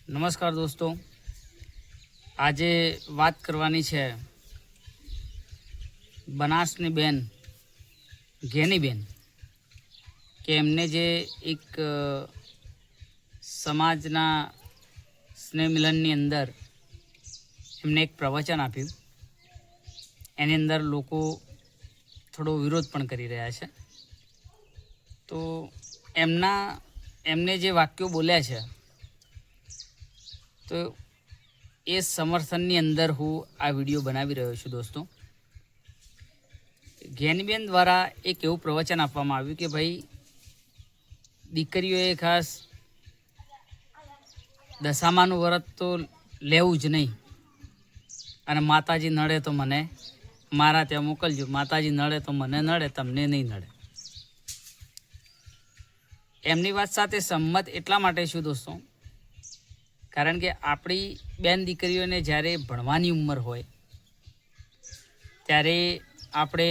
નમસ્કાર દોસ્તો, આજે વાત કરવાની છે બનાસની બેન ઘેનીબેન કે એમને જે એક સમાજના સ્નેહ મિલનની અંદર એમને એક પ્રવચન આપ્યું. એની અંદર લોકો થોડો વિરોધ પણ કરી રહ્યા છે. તો એમને જે વાક્યો બોલ્યા છે તો એ સમર્થનની અંદર હું આ વિડીયો બનાવી રહ્યો છું. દોસ્તો, ઘેનીબેન દ્વારા એક એવું પ્રવચન આપવામાં આવ્યું કે ભાઈ દીકરીઓએ ખાસ દશામાનું વ્રત તો લેવું જ નહીં, અને માતાજી નડે તો મને મારા ત્યાં મોકલજો, માતાજી નડે તો મને નડે, તમને નહીં નડે. એમની વાત સાથે સંમત એટલા માટે છું દોસ્તો, કારણ કે આપણી બેન દીકરીઓને જ્યારે ભણવાની ઉંમર હોય ત્યારે આપણે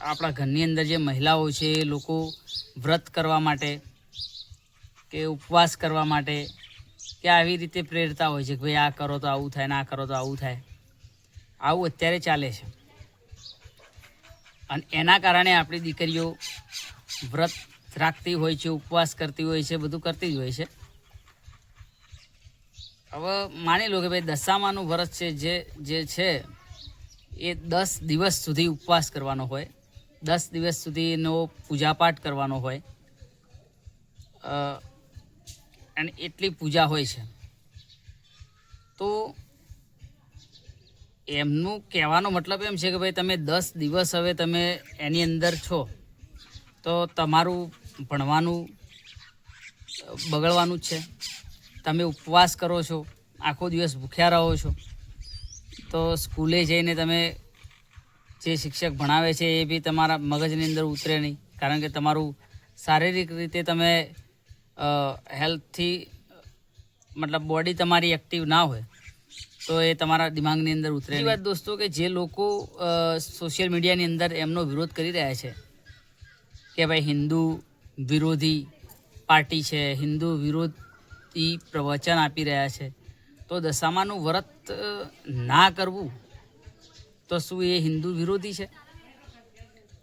આપણા ઘરની અંદર જે મહિલાઓ છે એ લોકો વ્રત કરવા માટે કે ઉપવાસ કરવા માટે કે આવી રીતે પ્રેરતા હોય છે કે ભાઈ આ કરો તો આવું થાય ને આ કરો તો આવું થાય. આવું અત્યારે ચાલે છે અને એના કારણે આપણી દીકરીઓ વ્રત રાખતી હોય છે, ઉપવાસ કરતી હોય છે, બધું કરતી જ હોય છે. હવે માની લો કે ભાઈ દશામાનું વ્રત છે જે છે એ 10 દિવસ સુધી ઉપવાસ કરવાનો હોય, 10 દિવસ સુધીનો પૂજાપાઠ કરવાનો હોય, અને એટલી પૂજા હોય છે. તો એમનું કહેવાનો મતલબ એમ છે કે ભાઈ તમે 10 દિવસ હવે તમે એની અંદર છો તો તમારું ભણવાનું બગડવાનું જ છે. તમે ઉપવાસ કરો છો, આખો દિવસ ભૂખ્યા રહો છો, તો સ્કૂલે જઈને તમે જે શિક્ષક ભણાવે છે એ બી તમારા મગજની અંદર ઉતરે નહીં, કારણ કે તમારું શારીરિક રીતે તમે હેલ્થથી મતલબ બોડી તમારી એક્ટિવ ના હોય તો એ તમારા દિમાગની અંદર ઉતરે. એ વાત દોસ્તો કે જે લોકો સોશિયલ મીડિયાની અંદર એમનો વિરોધ કરી રહ્યા છે કે ભાઈ હિન્દુ વિરોધી પાર્ટી છે, હિન્દુ વિરોધી પ્રવચન આપી રહ્યા છે, તો દશામાનું વ્રત ના કરવું તો શું એ હિન્દુ વિરોધી છે?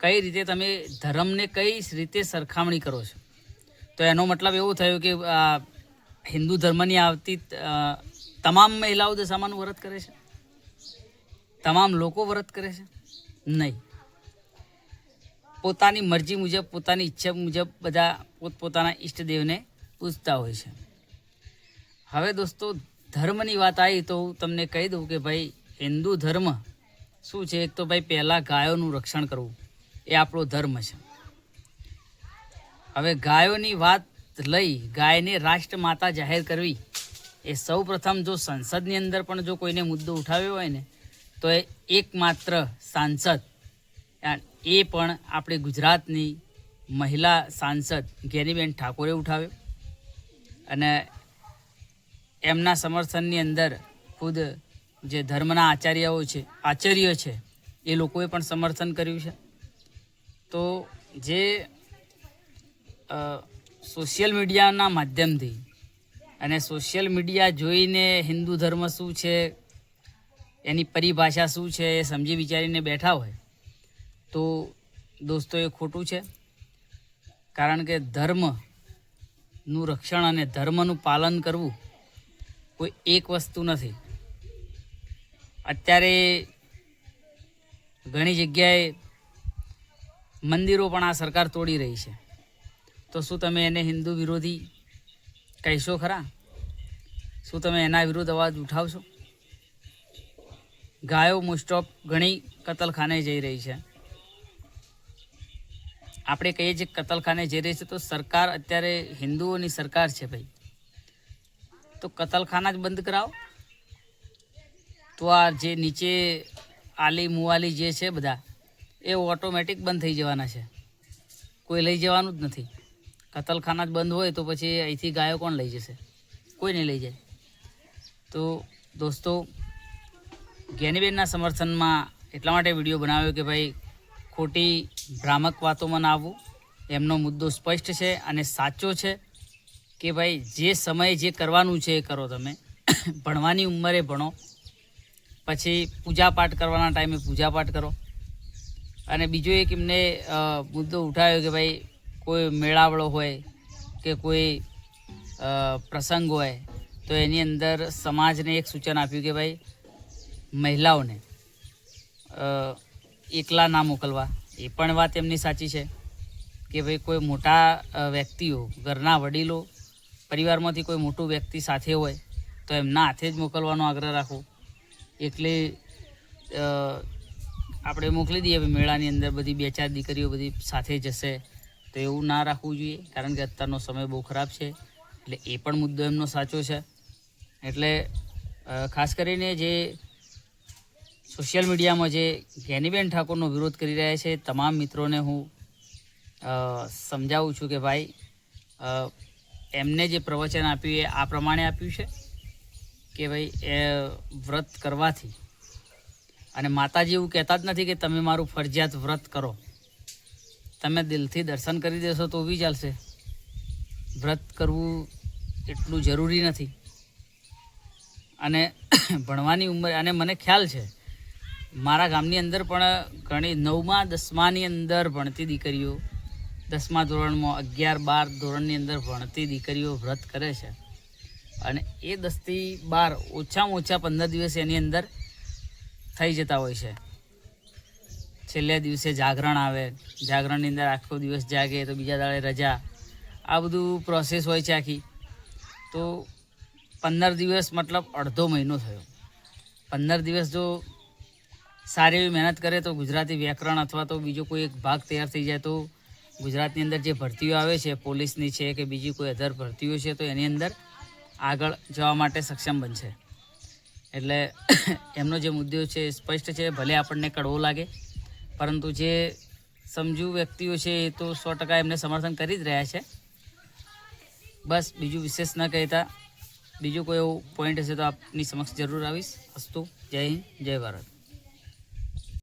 કઈ રીતે તમે ધર્મને કઈ રીતે સરખામણી કરો છો? તો એનો મતલબ એવો થયો કે હિન્દુ ધર્મની આવતી તમામ મહિલાઓ દશામાનું વ્રત કરે છે, તમામ લોકો વ્રત કરે છે? નહીં. પોતાની મરજી મુજબ, પોતાની ઈચ્છા મુજબ બધા પોતપોતાના ઈષ્ટદેવને પૂજતા હોય છે. હવે દોસ્તો, ધર્મની વાત આવી તો હું તમને કહી દઉં કે ભાઈ હિન્દુ ધર્મ શું છે? એક તો ભાઈ પહેલાં ગાયોનું રક્ષણ કરવું એ આપણો ધર્મ છે. હવે ગાયોની વાત લઈ ગાયને રાષ્ટ્રમાતા જાહેર કરવી એ સૌ પ્રથમ જો સંસદની અંદર પણ જો કોઈને મુદ્દો ઉઠાવ્યો હોય ને તો એ એકમાત્ર સાંસદ, એ પણ આપણી ગુજરાતની મહિલા સાંસદ ઘેનીબેન ઠાકોરે ઉઠાવ્યો. અને એમના સમર્થનની અંદર ખુદ જે ધર્મના આચાર્ય છે એ લોકોએ પણ સમર્થન કર્યું છે. તો જે સોશિયલ મીડિયાના માધ્યમથી અને સોશિયલ મીડિયા જોઈને હિન્દુ ધર્મ શું છે, એની પરિભાષા શું છે એ સમજી વિચારીને બેઠા હોય તો દોસ્તો એ ખોટું છે. કારણ કે ધર્મનું રક્ષણ અને ધર્મનું પાલન કરવું કોઈ એક વસ્તુ નથી. અત્યારે ઘણી જગ્યાએ મંદિરો પણ આ સરકાર તોડી રહી છે, તો શું તમે એને હિન્દુ વિરોધી કહેશો ખરા? શું તમે એના વિરુદ્ધ અવાજ ઉઠાવશો? ગાયો મોસ્ટ ઓફ ઘણી કતલખાને જઈ રહી છે. આપણે કહીએ છીએ કતલખાને જઈ રહી છે તો સરકાર અત્યારે હિન્દુઓની સરકાર છે ભાઈ, તો કતલખાના જ બંધ કરાવો. તો આ જે નીચે આલી મુવાલી જે છે બધા એ ઓટોમેટિક બંધ થઈ જવાના છે, કોઈ લઈ જવાનું જ નથી. કતલખાના જ બંધ હોય તો પછી અહીંથી ગાયો કોણ લઈ જશે? કોઈ નહીં લઈ જાય. તો દોસ્તો, ઘેનીબેનના સમર્થનમાં એટલા માટે વિડીયો બનાવ્યો કે ભાઈ ખોટી ભ્રામક વાતોમાં ના આવવું. એમનો મુદ્દો સ્પષ્ટ છે અને સાચો છે. કે ભાઈ જે સમયે જે કરવાનું છે એ કરો. તમે ભણવાની ઉંમરે ભણો, પછી પૂજાપાઠ કરવાના ટાઈમે પૂજાપાઠ કરો. અને બીજો એક એમને મુદ્દો ઉઠાવ્યો કે ભાઈ કોઈ મેળાવડો હોય કે કોઈ પ્રસંગ હોય તો એની અંદર સમાજને એક સૂચન આપ્યું કે ભાઈ મહિલાઓને એકલા ના મોકલવા. એ પણ વાત એમની સાચી છે કે ભાઈ કોઈ મોટા વ્યક્તિઓ, ઘરના વડીલો, પરિવારમાંથી કોઈ મોટું વ્યક્તિ સાથે હોય તો એમના હાથે જ મોકલવાનો આગ્રહ રાખવો. એટલે આપણે મોકલી દઈએ મેળાની અંદર બધી 2-4 દીકરીઓ બધી સાથે જશે તો એવું ના રાખવું જોઈએ, કારણ કે અત્યારનો સમય બહુ ખરાબ છે. એટલે એ પણ મુદ્દો એમનો સાચો છે. એટલે ખાસ કરીને જે સોશિયલ મીડિયામાં જે જ્ઞાનીબેન ઠાકોરનો વિરોધ કરી રહ્યા છે તમામ મિત્રોને હું સમજાવું છું કે ભાઈ એમને જે પ્રવચન આપ્યું એ આ પ્રમાણે આપ્યું છે કે ભાઈ એ વ્રત કરવાથી, અને માતાજી એવું કહેતા જ નથી કે તમે મારું ફરજિયાત વ્રત કરો. તમે દિલથી દર્શન કરી દેશો તો બી ચાલશે. વ્રત કરવું એટલું જરૂરી નથી. અને ભણવાની ઉંમર, અને મને ખ્યાલ છે મારા ગામની અંદર પણ ઘણી 9મા 10માની અંદર ભણતી દીકરીઓ, 10મા ધોરણમાં, 11-12 ધોરણની અંદર ભણતી દીકરીઓ વ્રત કરે છે. અને એ 10 થી 12 ઓછામાં ઓછા 15 દિવસ એની અંદર થઈ જતા હોય છે. છેલ્લે દિવસે જાગરણ આવે, જાગરણની અંદર આખો દિવસ જાગે તો બીજા દાડે રજા. આ બધું પ્રોસેસ હોય છે આખી. તો 15 દિવસ મતલબ અડધો મહિનો થયો. 15 દિવસ જો સારી એવી મહેનત કરે તો ગુજરાતી વ્યાકરણ અથવા તો બીજો કોઈ એક ભાગ તૈયાર થઈ જાય તો ગુજરાતની અંદર જે ભરતીઓ આવે છે, પોલીસની છે કે બીજી કોઈ અધર ભરતીઓ છે, તો એની અંદર આગળ જવા માટે સક્ષમ બનશે. એટલે એમનો જે મુદ્દો છે એ સ્પષ્ટ છે. ભલે આપણને કડવો લાગે, પરંતુ જે સમજુ વ્યક્તિઓ છે એ તો 100% એમને સમર્થન કરી જ રહ્યા છે. બસ બીજું વિશેષ ન કહેતા, બીજું કોઈ એવું પોઈન્ટ હશે તો આપની સમક્ષ જરૂર આવીશ. અસ્તુ. જય હિન્દ, જય ભારત.